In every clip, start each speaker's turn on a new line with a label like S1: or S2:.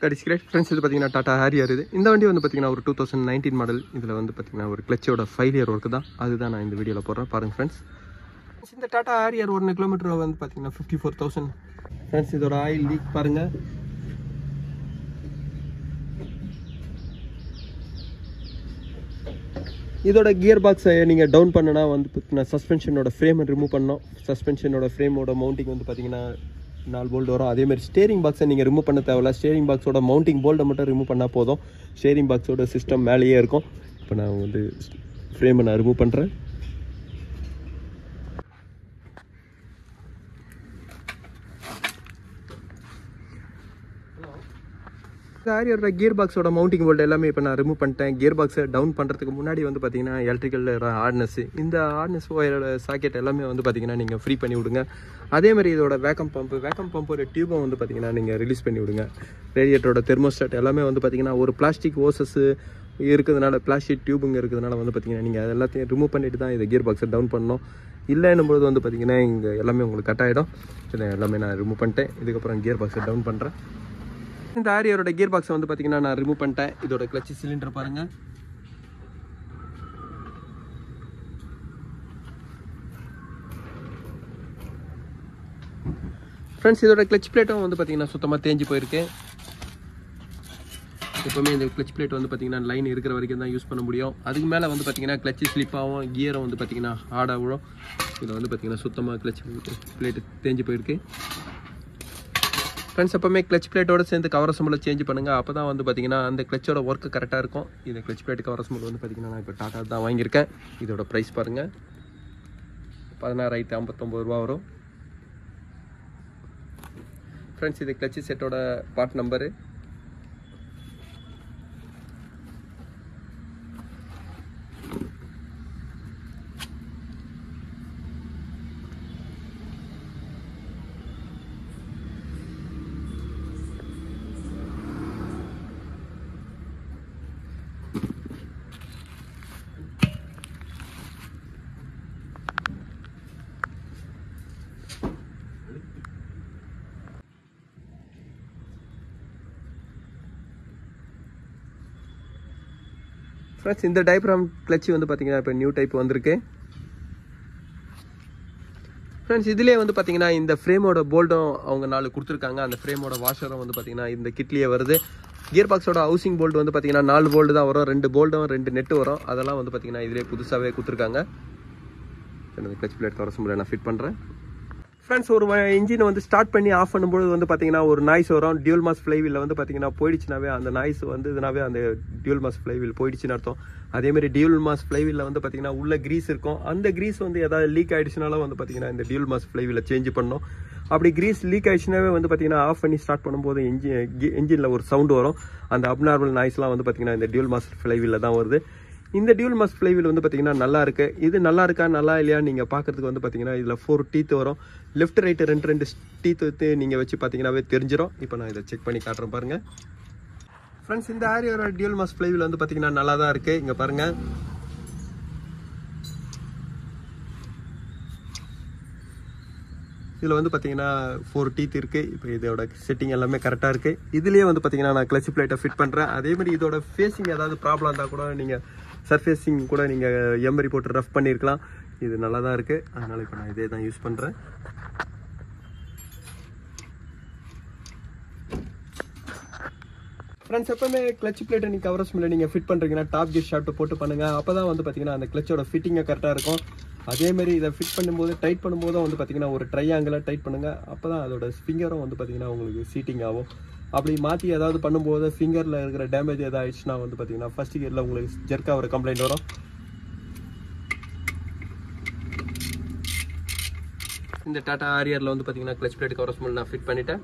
S1: That is great. Friends, இது பார்த்தீங்கன்னா Tata Harrier. இந்த வண்டி வந்து பார்த்தீங்கன்னா ஒரு 2019 மாடல். இதில் வந்து பார்த்தீங்கன்னா ஒரு கிளச்சோட ஃபெயிலியர் ஒர்க்கு தான். அதுதான் நான் இந்த வீடியோவில் போடுறேன். பாருங்கள் ஃப்ரெண்ட்ஸ். இந்த டாடா ஹேரியர் 1 கிலோமீட்டர் வந்து பார்த்தீங்கன்னா 54,000. ஃப்ரெண்ட்ஸ், இதோட ஆயில் லீக் பாருங்கள். இதோட கியர் பாக்ஸை நீங்கள் டவுன் பண்ணனா வந்து பார்த்தீங்கன்னா சஸ்பென்ஷனோட ஃப்ரேமை ரிமூவ் பண்ணோம். சஸ்பென்ஷனோட ஃப்ரேமோட மவுண்டிங் வந்து பார்த்தீங்கன்னா 4 போல்ட் வரும். அதேமாதிரி ஸ்டேரிங் பாக்ஸை நீங்கள் ரிமூவ் பண்ண தேவையில்ல. ஸ்டேரிங் பாக்ஸோட மவுண்டிங் போல்ட்டை மட்டும் ரிமூவ் பண்ணால் போதும். ஸ்டேரிங் பாக்ஸோட சிஸ்டம் மேலேயே இருக்கும். இப்போ நான் வந்து ஃப்ரேமை நான் ரிமூவ் பண்ணுறேன். ஹேரியரோட கியர் பாக்ஸோட மவுண்டிங் போல்ட் எல்லாமே இப்போ நான் ரிமூவ் பண்ணிட்டேன். கியர் பாக்ஸை டவுன் பண்ணுறதுக்கு முன்னாடி வந்து பார்த்தீங்கன்னா எலக்ட்ரிக்கல் ஹார்ட்னஸ், இந்த ஹார்ட்னஸ் ஒயரோட சாக்கெட் எல்லாமே வந்து பார்த்தீங்கன்னா நீங்கள் ஃப்ரீ பண்ணி விடுங்க. அதேமாதிரி இதோட வேக்கம் பம்போட டியூபை வந்து பார்த்தீங்கன்னா நீங்கள் ரிலீஸ் பண்ணி விடுங்க. ரேடியேட்டரோட தெர்மோஸ்டாட் எல்லாமே வந்து பார்த்தீங்கன்னா ஒரு பிளாஸ்டிக் ஓசஸ் இருக்கிறதுனால, பிளாஸ்டிக் டியூபுங்க இருக்கிறதுனால வந்து பார்த்தீங்கன்னா நீங்கள் அது எல்லாத்தையும் ரிமூவ் பண்ணிட்டு தான் இதை கியர் பாக்ஸை டவுன் பண்ணணும். இல்லைன்னும்பொழுது வந்து பார்த்தீங்கன்னா இங்கே எல்லாமே உங்களுக்கு கட் ஆகிடும். இதை எல்லாமே நான் ரிமூவ் பண்ணிட்டேன். இதுக்கப்புறம் கியர் பாக்ஸை டவுன் பண்ணுறேன். இந்த ஹேரியரோட கியர் பாக்ஸை வந்து பார்த்தீங்கன்னா நான் ரிமூவ் பண்ணிட்டேன். இதோட கிளட்ச் சிலிண்டர் பாருங்கள். ஃப்ரெண்ட்ஸ், இதோட கிளட்ச் பிளேட்டும் வந்து பார்த்தீங்கன்னா சுத்தமாக தேஞ்சு போயிருக்கு. எப்போவுமே இந்த கிளட்ச் பிளேட் வந்து பார்த்தீங்கன்னா லைன் இருக்கிற வரைக்கும் தான் யூஸ் பண்ண முடியும். அதுக்கு மேலே வந்து பார்த்தீங்கன்னா கிளட்ச் ஸ்லிப் ஆகும், கியரும் வந்து பார்த்தீங்கன்னா ஹார்டாக விழும். இதில் வந்து பார்த்தீங்கன்னா சுத்தமாக கிளட்ச் பிளேட்டு தேஞ்சு போயிருக்கு. ஃப்ரெண்ட்ஸ், எப்போவுமே கிளட்ச் பிளேட்டோட சேர்ந்து கவர் அசம்பிளை சேஞ்ச் பண்ணுங்கள். அப்போ தான் வந்து பார்த்தீங்கன்னா அந்த கிளச்சோட ஒர்க்கு கரெக்டாக இருக்கும். இந்த கிளட்ச் பிளேட் கவர் அசம்பிள் வந்து பார்த்தீங்கன்னா நான் இப்போ டாட்டா தான் வாங்கியிருக்கேன். இதோட ப்ரைஸ் பாருங்கள், 16,559 வரும். ஃப்ரெண்ட்ஸ், இது கிளட்ச் செட்டோட பார்ட் நம்பரு. ஃப்ரெண்ட்ஸ், இந்த டைப்ராம் கிளட்ச் வந்து பார்த்தீங்கன்னா இப்போ நியூ டைப் வந்திருக்கு. ஃப்ரெண்ட்ஸ், இதிலே வந்து பார்த்தீங்கன்னா இந்த ஃப்ரேமோட போல்ட்டும் அவங்க 4 கொடுத்துருக்காங்க. அந்த ஃப்ரேமோட வாஷரும் வந்து பார்த்தீங்கன்னா இந்த கிட்லேயே வருது. கியர் பாக்ஸோட ஹவுசிங் போல்ட் வந்து பார்த்தீங்கன்னா 4 போல்ட் தான் வரும். 2 போல்ட்டும் 2 நெட்டு வரும். அதெல்லாம் வந்து பார்த்தீங்கன்னா இதிலே புதுசாகவே கொடுத்துருக்காங்க. இந்த கிளட்ச் பிளேட் கவர் அசம்பிளை நான் ஃபிட் பண்ணுறேன். ஃப்ரெண்ட்ஸ், ஒரு இன்ஜினை வந்து ஸ்டார்ட் பண்ணி ஆஃப் பண்ணும்போது வந்து பார்த்தீங்கன்னா ஒரு நாய்ஸ் வரும். டியூல் மாஸ் ஃப்ளைவீல் வந்து பார்த்தீங்கன்னா போயிடுச்சுனாவே, அந்த நாய்ஸ் வந்ததுனாவே அந்த டியூல் மாஸ் ஃப்ளைவீல் போயிடுச்சுன்னு அர்த்தம். அதேமாதிரி டியூல் மாஸ் ஃப்ளைவீலில் வந்து பார்த்தீங்கன்னா உள்ள கிரீஸ் இருக்கும். அந்த கிரீஸ் வந்து ஏதாவது லீக் ஆகிடுச்சுனாலும் வந்து பார்த்தீங்கன்னா இந்த டியூல் மாஸ் ஃப்ளைவீலை சேஞ்ச் பண்ணணும். அப்படி கிரீஸ் லீக் ஆகிடுச்சுனாவே வந்து பார்த்தீங்கன்னா ஆஃப் பண்ணி ஸ்டார்ட் பண்ணும்போது இன்ஜினில் ஒரு சவுண்டு வரும். அந்த அப்நார்மல் நாய்ஸ்லாம் வந்து பார்த்தீங்கன்னா இந்த டியூல் மாஸ் ஃப்ளைவீலில் தான் வருது. இந்த டியூல் மாஸ் ஃப்ளைவீல் வந்து பார்த்தீங்கன்னா நல்லா இருக்கு. இது நல்லா இருக்கா நல்லா இல்லையா நீங்கள் பார்க்கறதுக்கு வந்து பார்த்தீங்கன்னா இதில் 4 டீத் வரும். லெஃப்ட் ரைட்டு 2 டீத் வந்து நீங்கள் வச்சு பார்த்தீங்கன்னாவே தெரிஞ்சிடும். இப்போ நான் இதை செக் பண்ணி காட்டுறேன் பாருங்கள். ஃப்ரெண்ட்ஸ், இந்த ஹேரியரோட டியூல் மாஸ் ஃப்ளைவீல் வந்து பார்த்தீங்கன்னா நல்லா தான் இருக்குது. இங்கே பாருங்கள், இதில் வந்து பார்த்தீங்கன்னா 4 டீத் இருக்குது. இப்போ இதோட செட்டிங் எல்லாமே கரெக்டாக இருக்குது. இதுலேயே வந்து பார்த்தீங்கன்னா நான் கிளட்ச் பிளேட்டை ஃபிட் பண்ணுறேன். அதேமாதிரி இதோட ஃபேஸிங் ஏதாவது ப்ராப்ளம் இருந்தால் கூட நீங்கள் சர்ஃபேஸிங் கூட நீங்கள் எம்பரி போட்டு ரஃப் பண்ணியிருக்கலாம். இது நல்லா தான் இருக்குது. அதனால் இப்போ நான் இதே தான் யூஸ் பண்ணுறேன். ஃப்ரெண்ட்ஸ், எப்பவுமே கிளட்ச் பிளேட்டை நீங்கள் கவர் அசம்பிளை நீங்கள் ஃபிட் பண்ணுறீங்கன்னா டாப் கியர் ஷாஃப்ட் போட்டு பண்ணுங்கள். அப்போ தான் வந்து பார்த்தீங்கன்னா அந்த கிளச்சோட ஃபிட்டிங்காக கரெக்டாக இருக்கும். அதேமாதிரி இதை ஃபிட் பண்ணும்போது டைட் பண்ணும்போது வந்து பார்த்தீங்கன்னா ஒரு ட்ரையாங்கிளாக டைட் பண்ணுங்கள். அப்போ தான் அதோட ஃபிங்கரும் வந்து பார்த்தீங்கன்னா உங்களுக்கு சீட்டிங் ஆகும். அப்படி மாற்றி ஏதாவது பண்ணும்போது ஃபிங்கரில் இருக்கிற டேமேஜ் எதாவது ஆயிடுச்சுன்னா வந்து பார்த்தீங்கன்னா ஃபர்ஸ்ட் கியரில் உங்களுக்கு ஜெர்க்காக ஒரு கம்ப்ளைண்ட் வரும். இந்த டாடா ஹேரியரில் வந்து பார்த்தீங்கன்னா கிளட்ச் பிளேட் கவர் அசம்பிள் நான் ஃபிட் பண்ணிட்டேன்.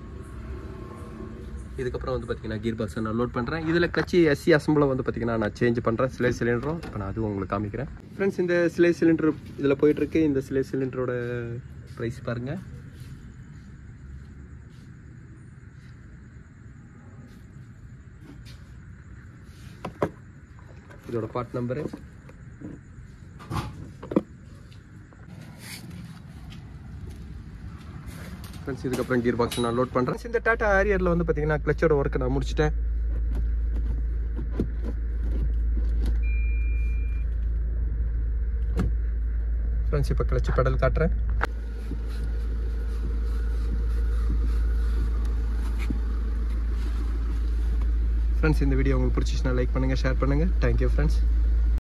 S1: இதுக்கப்புறம் வந்து பார்த்தீங்கன்னா கியர் பாக்ஸை நான் லோட் பண்ணுறேன். இதில் கிளட்சி எஸ்சி அசம்பிளை வந்து பார்த்தீங்கன்னா நான் சேஞ்ச் பண்ணுறேன். சிலேர் சிலிண்டரும் இப்போ நான் அதுவும் உங்களுக்கு காமிக்கிறேன். ஃப்ரெண்ட்ஸ், இந்த சிலேர் சிலிண்டர் இதில் போயிட்டுருக்கு. இந்த சிலேர் சிலிண்டரோட ப்ரைஸ் பாருங்கள். இதோட பார்ட் நம்பரு. ஃப்ரெண்ட்ஸ் இதுக்கப்புறம் கியர் பாக்ஸ் நான் லோட் பண்ணுறேன். இந்த டாடா ஹாரியரில் வந்து பார்த்தீங்கன்னா கிளச்சோட ஒர்க்கை நான் முடிச்சிட்டேன். ஃப்ரெண்ட்ஸ் இப்போ கிளச்சு பெடல் காட்டுறேன். ஃப்ரெண்ட்ஸ் இந்த வீடியோ உங்களுக்கு பிடிச்சிச்சுன்னா லைக் பண்ணுங்கள், ஷேர் பண்ணுங்கள். Thank you friends.